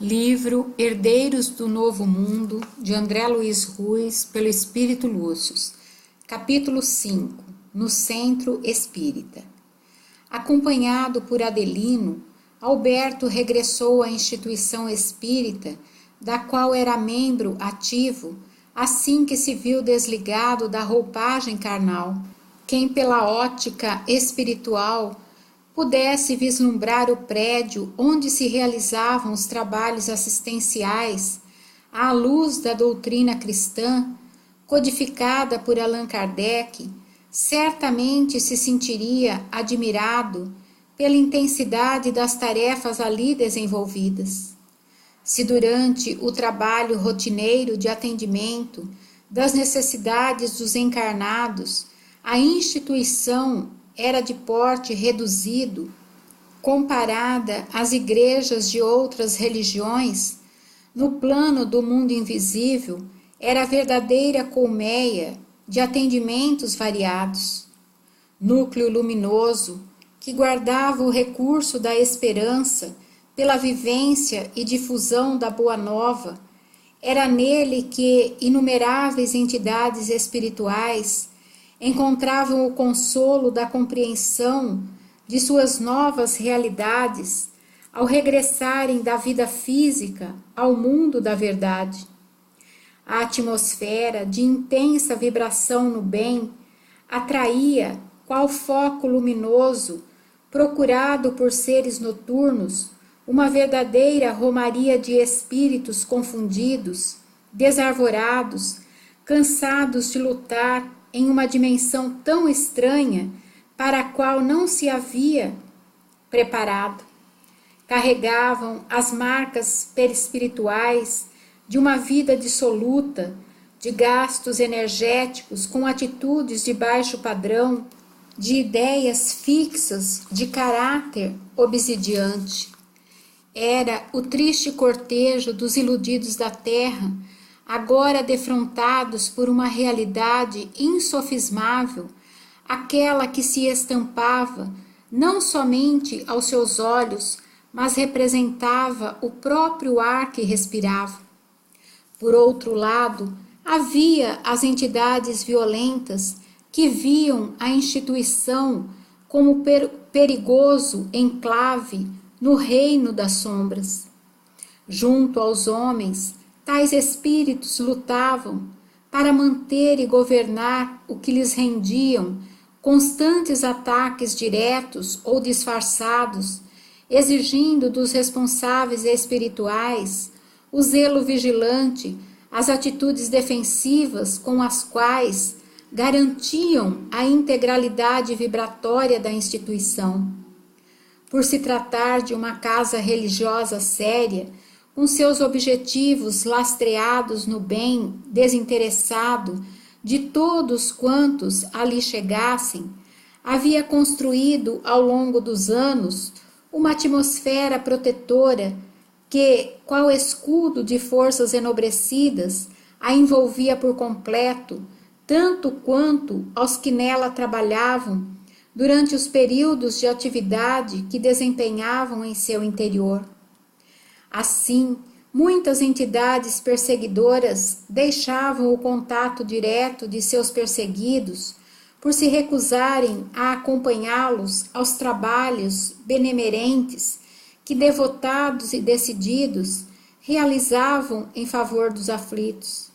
Livro Herdeiros do Novo Mundo, de André Luiz Ruiz, pelo Espírito Lúcius. Capítulo 5. No Centro Espírita. Acompanhado por Adelino, Alberto regressou à instituição espírita, da qual era membro ativo, assim que se viu desligado da roupagem carnal. Quem pela ótica espiritual pudesse vislumbrar o prédio onde se realizavam os trabalhos assistenciais, à luz da doutrina cristã, codificada por Allan Kardec, certamente se sentiria admirado pela intensidade das tarefas ali desenvolvidas. Se durante o trabalho rotineiro de atendimento das necessidades dos encarnados, a instituição era de porte reduzido, comparada às igrejas de outras religiões, no plano do mundo invisível, era a verdadeira colmeia de atendimentos variados. Núcleo luminoso, que guardava o recurso da esperança pela vivência e difusão da Boa Nova, era nele que inumeráveis entidades espirituais encontravam o consolo da compreensão de suas novas realidades ao regressarem da vida física ao mundo da verdade. A atmosfera de intensa vibração no bem atraía, qual foco luminoso procurado por seres noturnos, uma verdadeira romaria de espíritos confundidos, desarvorados, cansados de lutar em uma dimensão tão estranha para a qual não se havia preparado. Carregavam as marcas perispirituais de uma vida dissoluta, de gastos energéticos com atitudes de baixo padrão, de ideias fixas de caráter obsidiante. Era o triste cortejo dos iludidos da terra, agora defrontados por uma realidade insofismável, aquela que se estampava não somente aos seus olhos, mas representava o próprio ar que respirava. Por outro lado, havia as entidades violentas que viam a instituição como perigoso enclave no reino das sombras. Junto aos homens, tais espíritos lutavam para manter e governar o que lhes rendiam constantes ataques diretos ou disfarçados, exigindo dos responsáveis espirituais o zelo vigilante, as atitudes defensivas com as quais garantiam a integralidade vibratória da instituição. Por se tratar de uma casa religiosa séria, com seus objetivos lastreados no bem desinteressado de todos quantos ali chegassem, havia construído ao longo dos anos uma atmosfera protetora que, qual escudo de forças enobrecidas, a envolvia por completo, tanto quanto aos que nela trabalhavam durante os períodos de atividade que desempenhavam em seu interior. Assim, muitas entidades perseguidoras deixavam o contato direto de seus perseguidos por se recusarem a acompanhá-los aos trabalhos benemerentes que, devotados e decididos, realizavam em favor dos aflitos.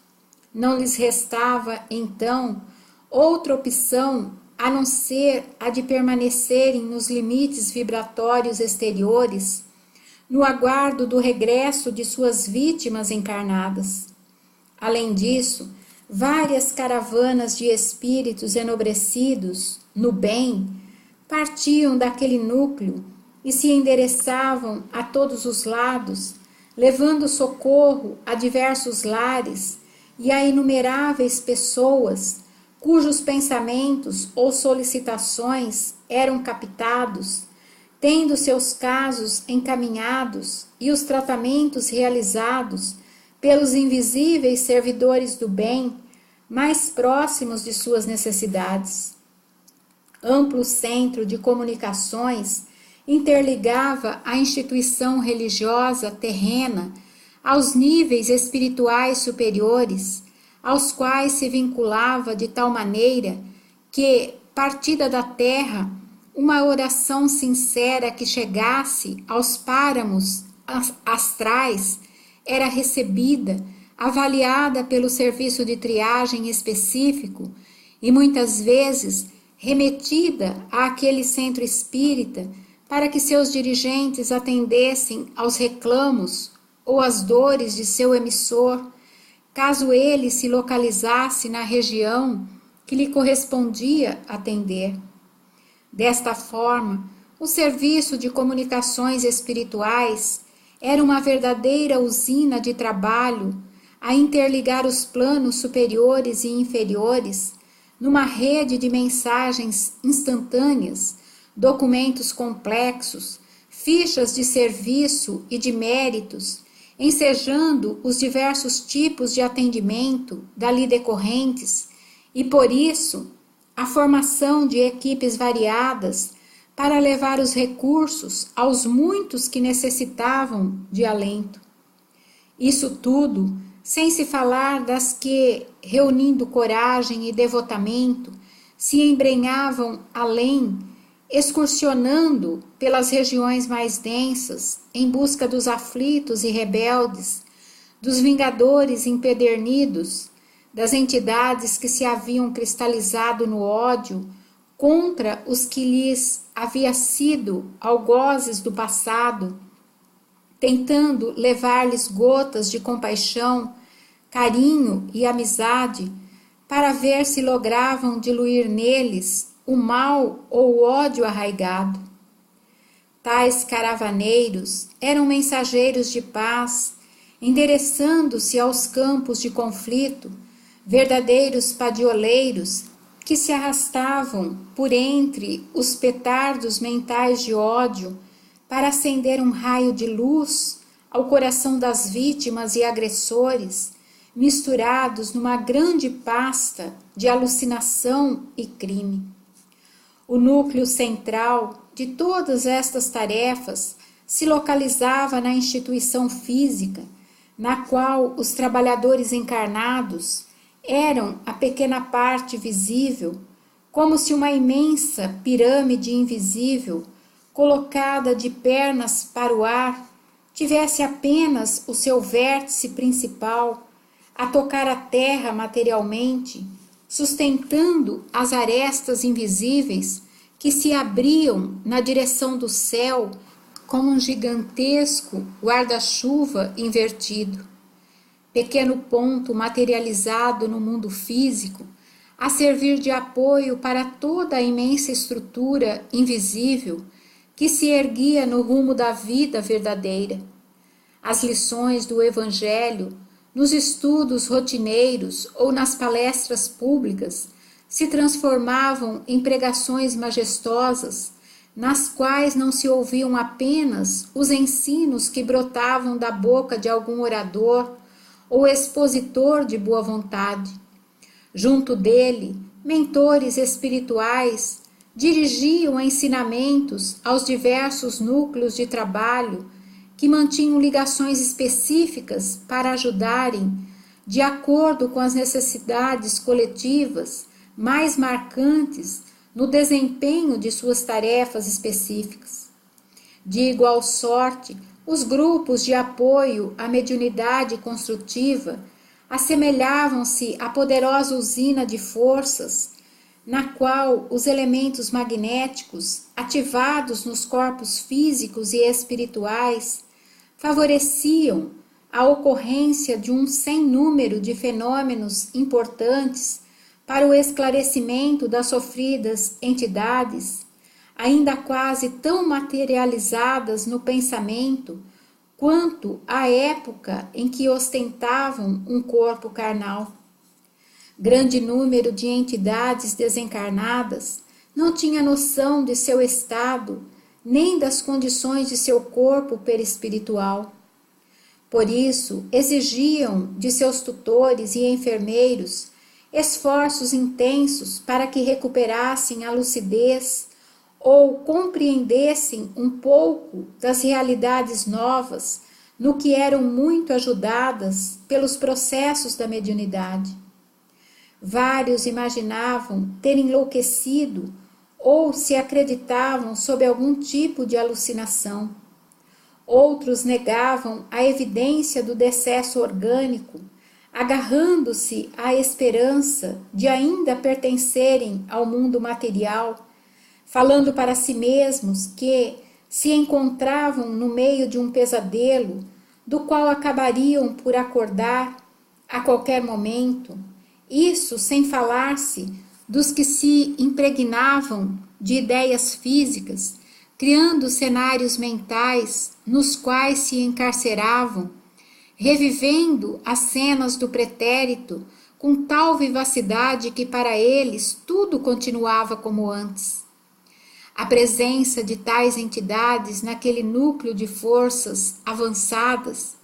Não lhes restava, então, outra opção a não ser a de permanecerem nos limites vibratórios exteriores, no aguardo do regresso de suas vítimas encarnadas. Além disso, várias caravanas de espíritos enobrecidos no bem partiam daquele núcleo e se endereçavam a todos os lados, levando socorro a diversos lares e a inumeráveis pessoas cujos pensamentos ou solicitações eram captados, tendo seus casos encaminhados e os tratamentos realizados pelos invisíveis servidores do bem mais próximos de suas necessidades. Amplo centro de comunicações interligava a instituição religiosa terrena aos níveis espirituais superiores, aos quais se vinculava de tal maneira que, partida da terra, uma oração sincera que chegasse aos páramos astrais era recebida, avaliada pelo serviço de triagem específico e muitas vezes remetida àquele centro espírita para que seus dirigentes atendessem aos reclamos ou às dores de seu emissor, caso ele se localizasse na região que lhe correspondia atender. Desta forma, o serviço de comunicações espirituais era uma verdadeira usina de trabalho a interligar os planos superiores e inferiores numa rede de mensagens instantâneas, documentos complexos, fichas de serviço e de méritos, ensejando os diversos tipos de atendimento dali decorrentes e, por isso, a formação de equipes variadas para levar os recursos aos muitos que necessitavam de alento. Isso tudo sem se falar das que, reunindo coragem e devotamento, se embrenhavam além, excursionando pelas regiões mais densas, em busca dos aflitos e rebeldes, dos vingadores empedernidos, das entidades que se haviam cristalizado no ódio contra os que lhes havia sido algozes do passado, tentando levar-lhes gotas de compaixão, carinho e amizade, para ver se logravam diluir neles o mal ou o ódio arraigado. Tais caravaneiros eram mensageiros de paz, endereçando-se aos campos de conflito, verdadeiros padioleiros que se arrastavam por entre os petardos mentais de ódio para acender um raio de luz ao coração das vítimas e agressores, misturados numa grande pasta de alucinação e crime. O núcleo central de todas estas tarefas se localizava na instituição física, na qual os trabalhadores encarnados eram a pequena parte visível, como se uma imensa pirâmide invisível, colocada de pernas para o ar, tivesse apenas o seu vértice principal a tocar a terra materialmente, sustentando as arestas invisíveis que se abriam na direção do céu como um gigantesco guarda-chuva invertido. Pequeno ponto materializado no mundo físico, a servir de apoio para toda a imensa estrutura invisível que se erguia no rumo da vida verdadeira. As lições do Evangelho, nos estudos rotineiros ou nas palestras públicas, se transformavam em pregações majestosas, nas quais não se ouviam apenas os ensinos que brotavam da boca de algum orador ou expositor de boa vontade. Junto dele, mentores espirituais dirigiam ensinamentos aos diversos núcleos de trabalho que mantinham ligações específicas para ajudarem, de acordo com as necessidades coletivas mais marcantes, no desempenho de suas tarefas específicas. De igual sorte, os grupos de apoio à mediunidade construtiva assemelhavam-se à poderosa usina de forças, na qual os elementos magnéticos, ativados nos corpos físicos e espirituais, favoreciam a ocorrência de um sem número de fenômenos importantes para o esclarecimento das sofridas entidades, ainda quase tão materializadas no pensamento quanto à época em que ostentavam um corpo carnal. Grande número de entidades desencarnadas não tinha noção de seu estado, nem das condições de seu corpo perispiritual. Por isso, exigiam de seus tutores e enfermeiros esforços intensos para que recuperassem a lucidez ou compreendessem um pouco das realidades novas, no que eram muito ajudadas pelos processos da mediunidade. Vários imaginavam ter enlouquecido ou se acreditavam sob algum tipo de alucinação. Outros negavam a evidência do decesso orgânico, agarrando-se à esperança de ainda pertencerem ao mundo material, falando para si mesmos que se encontravam no meio de um pesadelo, do qual acabariam por acordar a qualquer momento. Isso sem falar-se dos que se impregnavam de ideias físicas, criando cenários mentais nos quais se encarceravam, revivendo as cenas do pretérito com tal vivacidade que para eles tudo continuava como antes. A presença de tais entidades naquele núcleo de forças avançadas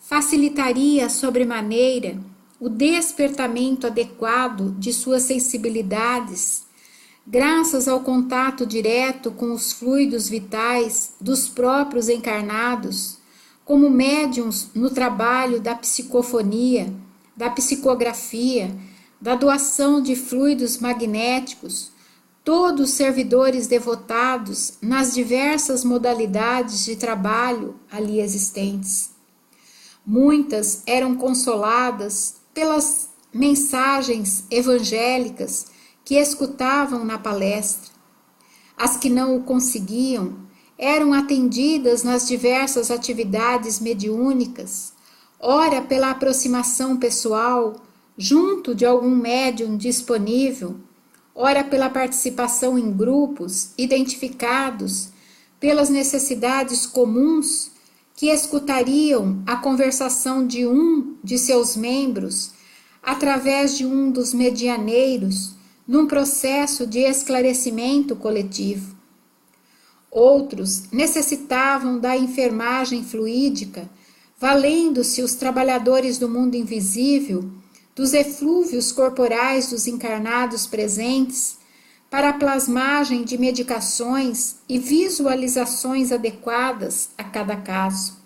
facilitaria sobremaneira o despertamento adequado de suas sensibilidades, graças ao contato direto com os fluidos vitais dos próprios encarnados, como médiuns no trabalho da psicofonia, da psicografia, da doação de fluidos magnéticos, todos servidores devotados nas diversas modalidades de trabalho ali existentes. Muitas eram consoladas pelas mensagens evangélicas que escutavam na palestra. As que não o conseguiam eram atendidas nas diversas atividades mediúnicas, ora pela aproximação pessoal junto de algum médium disponível, ora pela participação em grupos identificados pelas necessidades comuns que escutariam a conversação de um de seus membros através de um dos medianeiros num processo de esclarecimento coletivo. Outros necessitavam da enfermagem fluídica, valendo-se os trabalhadores do mundo invisível dos eflúvios corporais dos encarnados presentes para a plasmagem de medicações e visualizações adequadas a cada caso.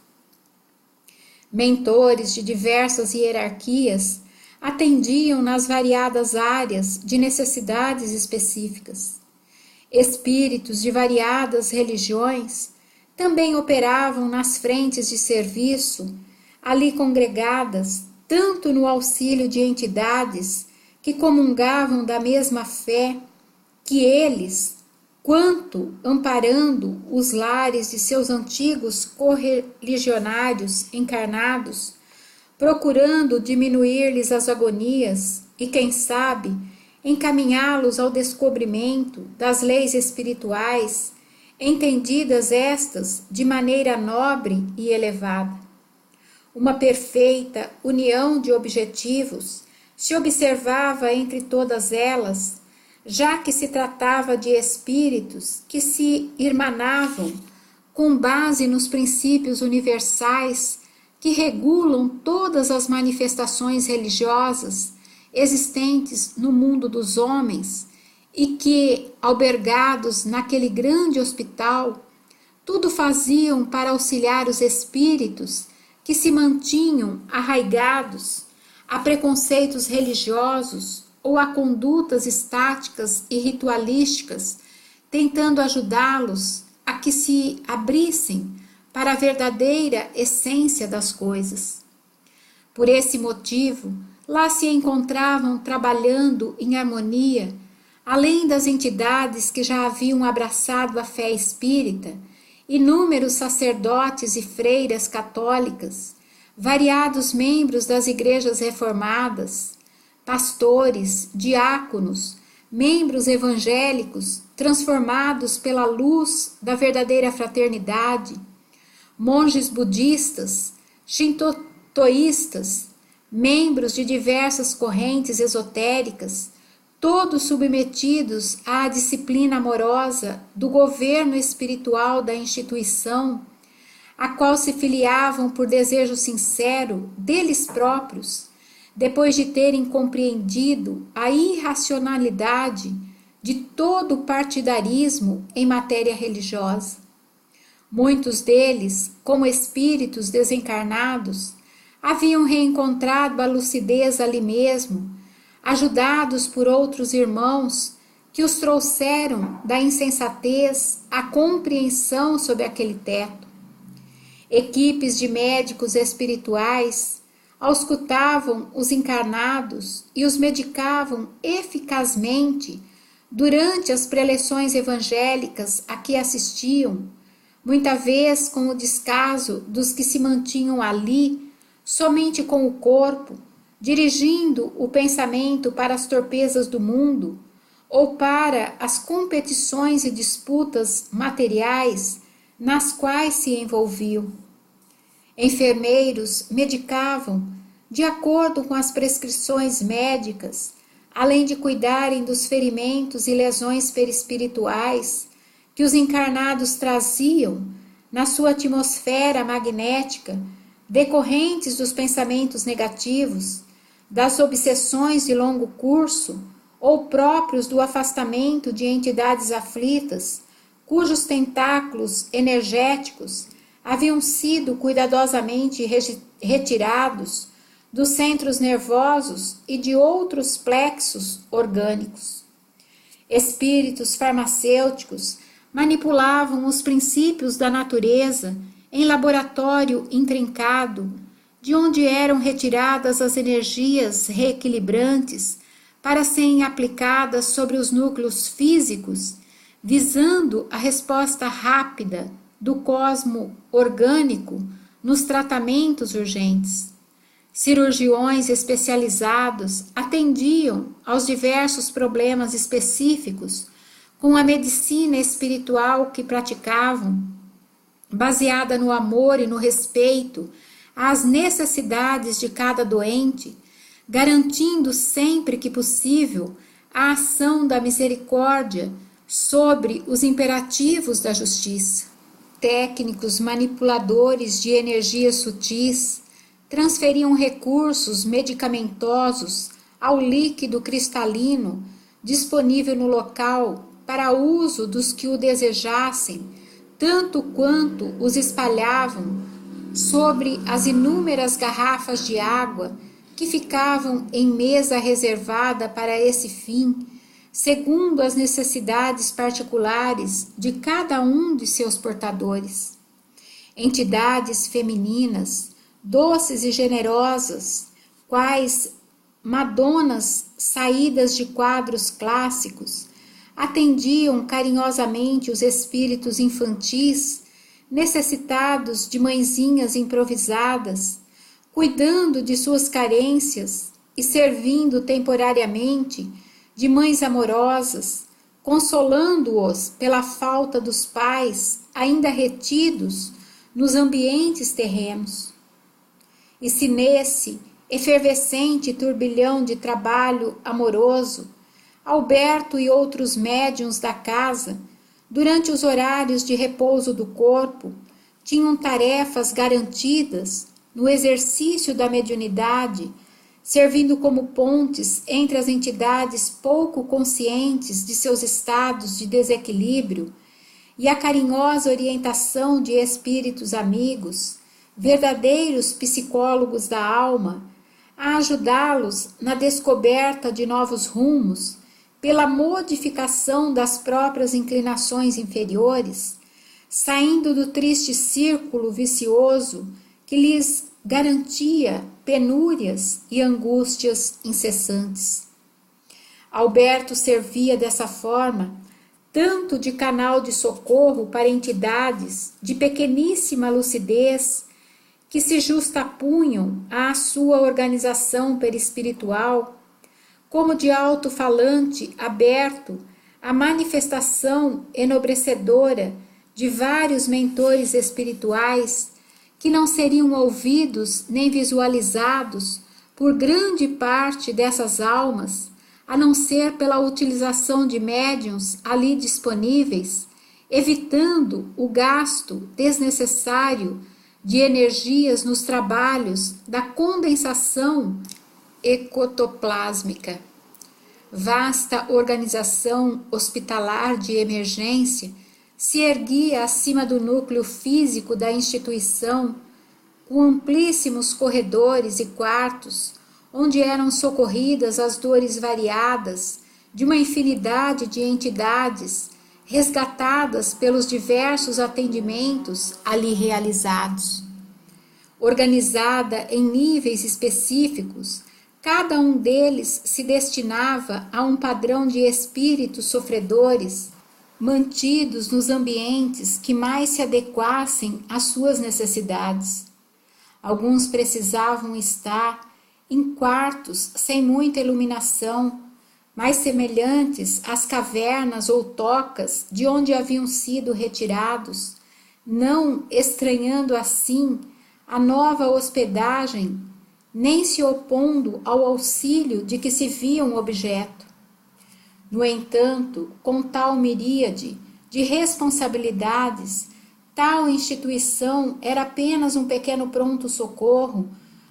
Mentores de diversas hierarquias atendiam nas variadas áreas de necessidades específicas. Espíritos de variadas religiões também operavam nas frentes de serviço, ali congregadas, tanto no auxílio de entidades que comungavam da mesma fé que eles, quanto amparando os lares de seus antigos correligionários encarnados, procurando diminuir-lhes as agonias e, quem sabe, encaminhá-los ao descobrimento das leis espirituais, entendidas estas de maneira nobre e elevada. Uma perfeita união de objetivos se observava entre todas elas, já que se tratava de espíritos que se irmanavam com base nos princípios universais que regulam todas as manifestações religiosas existentes no mundo dos homens e que, albergados naquele grande hospital, tudo faziam para auxiliar os espíritos que se mantinham arraigados a preconceitos religiosos ou a condutas estáticas e ritualísticas, tentando ajudá-los a que se abrissem para a verdadeira essência das coisas. Por esse motivo, lá se encontravam trabalhando em harmonia, além das entidades que já haviam abraçado a fé espírita, inúmeros sacerdotes e freiras católicas, variados membros das igrejas reformadas, pastores, diáconos, membros evangélicos transformados pela luz da verdadeira fraternidade, monges budistas, shintoístas, membros de diversas correntes esotéricas, todos submetidos à disciplina amorosa do governo espiritual da instituição, a qual se filiavam por desejo sincero deles próprios, depois de terem compreendido a irracionalidade de todo o partidarismo em matéria religiosa. Muitos deles, como espíritos desencarnados, haviam reencontrado a lucidez ali mesmo, ajudados por outros irmãos que os trouxeram da insensatez à compreensão sob aquele teto. Equipes de médicos espirituais auscultavam os encarnados e os medicavam eficazmente durante as preleções evangélicas a que assistiam, muita vez com o descaso dos que se mantinham ali somente com o corpo, dirigindo o pensamento para as torpezas do mundo ou para as competições e disputas materiais nas quais se envolviam. Enfermeiros medicavam de acordo com as prescrições médicas, além de cuidarem dos ferimentos e lesões perispirituais que os encarnados traziam na sua atmosfera magnética, decorrentes dos pensamentos negativos, das obsessões de longo curso ou próprios do afastamento de entidades aflitas, cujos tentáculos energéticos haviam sido cuidadosamente retirados dos centros nervosos e de outros plexos orgânicos. Espíritos farmacêuticos manipulavam os princípios da natureza em laboratório intrincado, de onde eram retiradas as energias reequilibrantes para serem aplicadas sobre os núcleos físicos, visando a resposta rápida do cosmo orgânico nos tratamentos urgentes. Cirurgiões especializados atendiam aos diversos problemas específicos com a medicina espiritual que praticavam, baseada no amor e no respeito às necessidades de cada doente, garantindo sempre que possível a ação da misericórdia sobre os imperativos da justiça. Técnicos manipuladores de energias sutis transferiam recursos medicamentosos ao líquido cristalino disponível no local para uso dos que o desejassem, tanto quanto os espalhavam sobre as inúmeras garrafas de água que ficavam em mesa reservada para esse fim, segundo as necessidades particulares de cada um de seus portadores. Entidades femininas, doces e generosas, quais madonas saídas de quadros clássicos, atendiam carinhosamente os espíritos infantis necessitados de mãezinhas improvisadas, cuidando de suas carências e servindo temporariamente de mães amorosas, consolando-os pela falta dos pais ainda retidos nos ambientes terrenos. E se nesse efervescente turbilhão de trabalho amoroso, Alberto e outros médiuns da casa, durante os horários de repouso do corpo, tinham tarefas garantidas no exercício da mediunidade, servindo como pontes entre as entidades pouco conscientes de seus estados de desequilíbrio e a carinhosa orientação de espíritos amigos, verdadeiros psicólogos da alma, a ajudá-los na descoberta de novos rumos, pela modificação das próprias inclinações inferiores, saindo do triste círculo vicioso que lhes garantia penúrias e angústias incessantes. Alberto servia dessa forma tanto de canal de socorro para entidades de pequeníssima lucidez que se justapunham à sua organização perispiritual, como de alto-falante aberto à manifestação enobrecedora de vários mentores espirituais que não seriam ouvidos nem visualizados por grande parte dessas almas, a não ser pela utilização de médiuns ali disponíveis, evitando o gasto desnecessário de energias nos trabalhos da condensação ecotoplásmica. vasta organização hospitalar de emergência se erguia acima do núcleo físico da instituição, com amplíssimos corredores e quartos, onde eram socorridas as dores variadas de uma infinidade de entidades resgatadas pelos diversos atendimentos ali realizados. Organizada em níveis específicos, cada um deles se destinava a um padrão de espíritos sofredores, mantidos nos ambientes que mais se adequassem às suas necessidades. Alguns precisavam estar em quartos sem muita iluminação, mais semelhantes às cavernas ou tocas de onde haviam sido retirados, não estranhando assim a nova hospedagem, nem se opondo ao auxílio de que se viam objeto. No entanto, com tal miríade de responsabilidades, tal instituição era apenas um pequeno pronto-socorro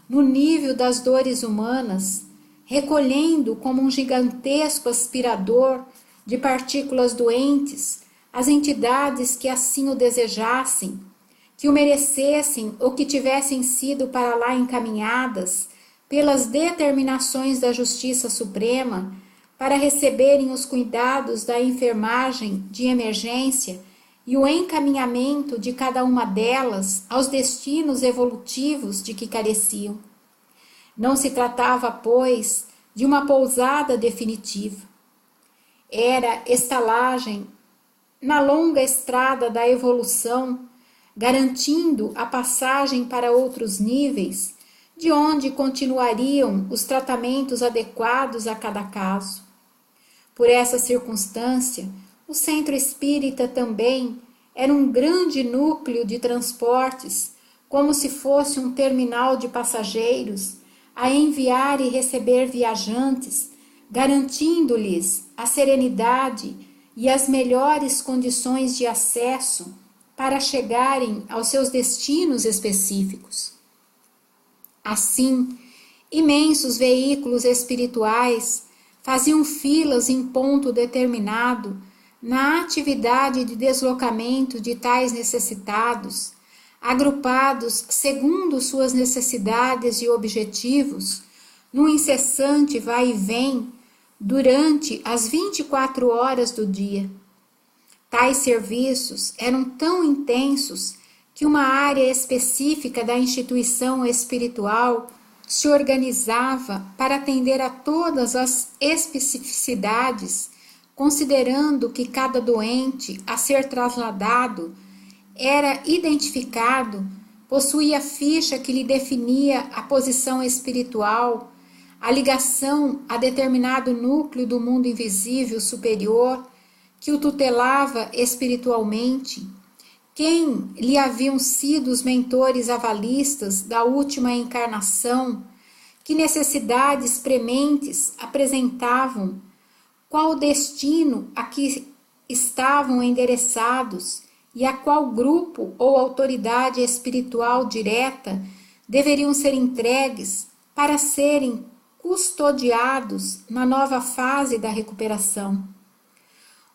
no nível das dores humanas, recolhendo como um gigantesco aspirador de partículas doentes as entidades que assim o desejassem, que o merecessem ou que tivessem sido para lá encaminhadas pelas determinações da Justiça Suprema para receberem os cuidados da enfermagem de emergência e o encaminhamento de cada uma delas aos destinos evolutivos de que careciam. Não se tratava, pois, de uma pousada definitiva. Era estalagem na longa estrada da evolução, garantindo a passagem para outros níveis, de onde continuariam os tratamentos adequados a cada caso. Por essa circunstância, o centro espírita também era um grande núcleo de transportes, como se fosse um terminal de passageiros, a enviar e receber viajantes, garantindo-lhes a serenidade e as melhores condições de acesso para chegarem aos seus destinos específicos. Assim, imensos veículos espirituais faziam filas em ponto determinado na atividade de deslocamento de tais necessitados, agrupados segundo suas necessidades e objetivos, num incessante vai e vem durante as 24 horas do dia. Tais serviços eram tão intensos que uma área específica da instituição espiritual se organizava para atender a todas as especificidades, considerando que cada doente a ser trasladado era identificado, possuía ficha que lhe definia a posição espiritual, a ligação a determinado núcleo do mundo invisível superior que o tutelava espiritualmente, quem lhe haviam sido os mentores avalistas da última encarnação, que necessidades prementes apresentavam, qual destino a que estavam endereçados e a qual grupo ou autoridade espiritual direta deveriam ser entregues para serem custodiados na nova fase da recuperação.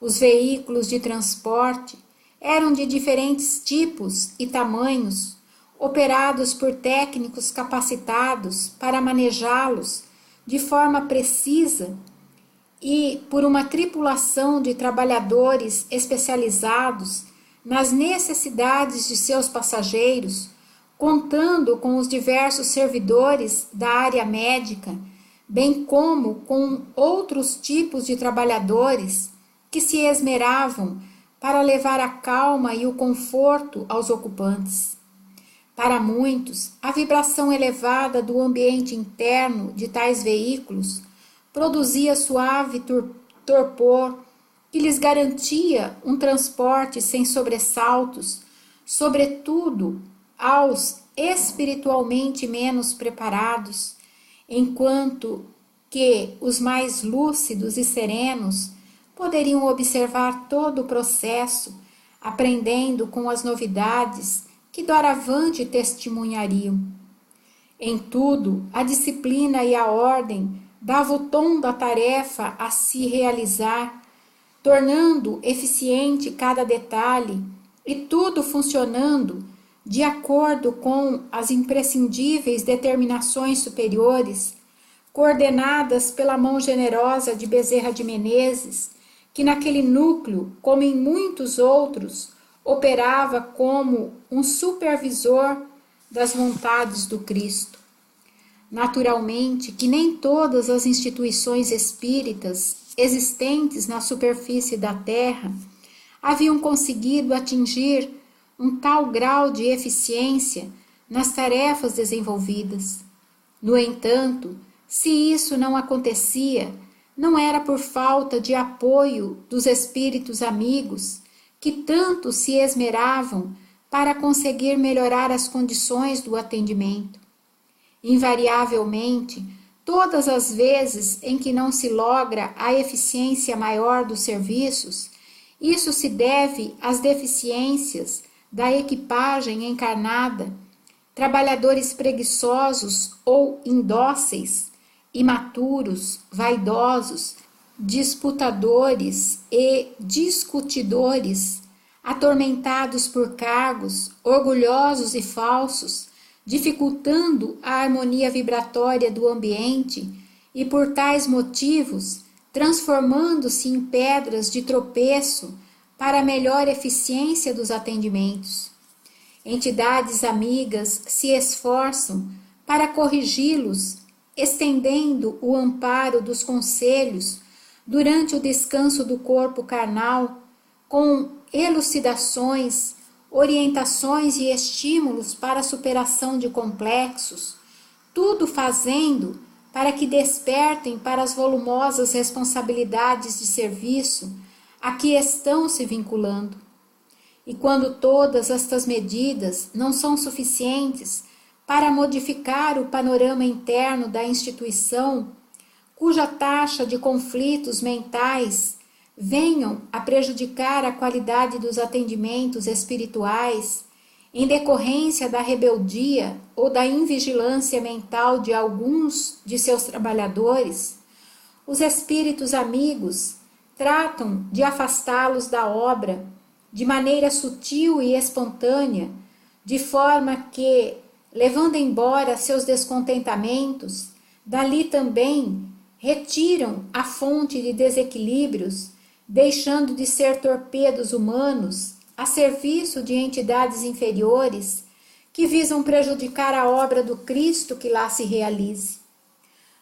Os veículos de transporte eram de diferentes tipos e tamanhos, operados por técnicos capacitados para manejá-los de forma precisa e por uma tripulação de trabalhadores especializados nas necessidades de seus passageiros, contando com os diversos servidores da área médica, bem como com outros tipos de trabalhadores que se esmeravam para levar a calma e o conforto aos ocupantes. Para muitos, a vibração elevada do ambiente interno de tais veículos produzia suave torpor que lhes garantia um transporte sem sobressaltos, sobretudo aos espiritualmente menos preparados, enquanto que os mais lúcidos e serenos poderiam observar todo o processo, aprendendo com as novidades que doravante testemunhariam. Em tudo, a disciplina e a ordem dava o tom da tarefa a se realizar, tornando eficiente cada detalhe e tudo funcionando de acordo com as imprescindíveis determinações superiores, coordenadas pela mão generosa de Bezerra de Menezes, que naquele núcleo, como em muitos outros, operava como um supervisor das vontades do Cristo. Naturalmente que nem todas as instituições espíritas existentes na superfície da Terra haviam conseguido atingir um tal grau de eficiência nas tarefas desenvolvidas. No entanto, se isso não acontecia, não era por falta de apoio dos espíritos amigos que tanto se esmeravam para conseguir melhorar as condições do atendimento. Invariavelmente, todas as vezes em que não se logra a eficiência maior dos serviços, isso se deve às deficiências da equipagem encarnada, trabalhadores preguiçosos ou indóceis, imaturos, vaidosos, disputadores e discutidores, atormentados por cargos, orgulhosos e falsos, dificultando a harmonia vibratória do ambiente e, por tais motivos, transformando-se em pedras de tropeço para a melhor eficiência dos atendimentos. Entidades amigas se esforçam para corrigi-los, estendendo o amparo dos conselhos durante o descanso do corpo carnal, com elucidações, orientações e estímulos para a superação de complexos, tudo fazendo para que despertem para as volumosas responsabilidades de serviço a que estão se vinculando. E quando todas estas medidas não são suficientes para modificar o panorama interno da instituição, cuja taxa de conflitos mentais venham a prejudicar a qualidade dos atendimentos espirituais em decorrência da rebeldia ou da invigilância mental de alguns de seus trabalhadores, os espíritos amigos tratam de afastá-los da obra de maneira sutil e espontânea, de forma que, levando embora seus descontentamentos, dali também retiram a fonte de desequilíbrios, deixando de ser torpedos humanos a serviço de entidades inferiores que visam prejudicar a obra do Cristo que lá se realize.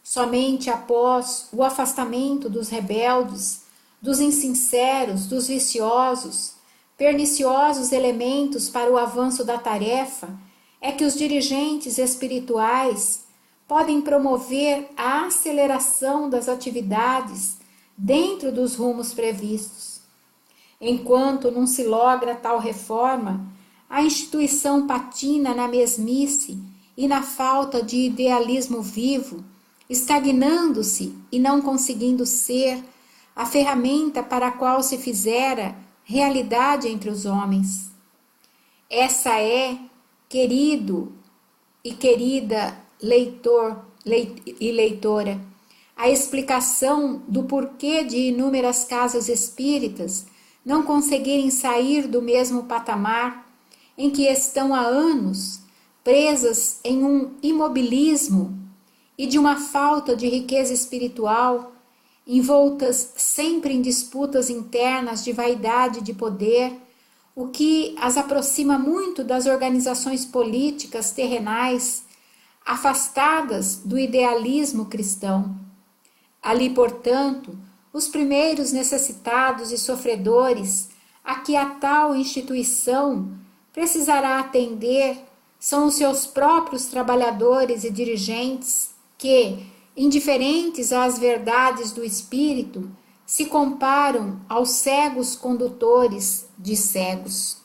Somente após o afastamento dos rebeldes, dos insinceros, dos viciosos, perniciosos elementos para o avanço da tarefa, é que os dirigentes espirituais podem promover a aceleração das atividades dentro dos rumos previstos. Enquanto não se logra tal reforma, a instituição patina na mesmice e na falta de idealismo vivo, estagnando-se e não conseguindo ser a ferramenta para a qual se fizera realidade entre os homens. Essa é, querido e querida leitor e leitora, a explicação do porquê de inúmeras casas espíritas não conseguirem sair do mesmo patamar em que estão há anos, presas em um imobilismo e de uma falta de riqueza espiritual, envoltas sempre em disputas internas de vaidade e de poder, o que as aproxima muito das organizações políticas terrenais, afastadas do idealismo cristão. Ali, portanto, os primeiros necessitados e sofredores a que a tal instituição precisará atender são os seus próprios trabalhadores e dirigentes que, indiferentes às verdades do espírito, se comparam aos cegos condutores de cegos.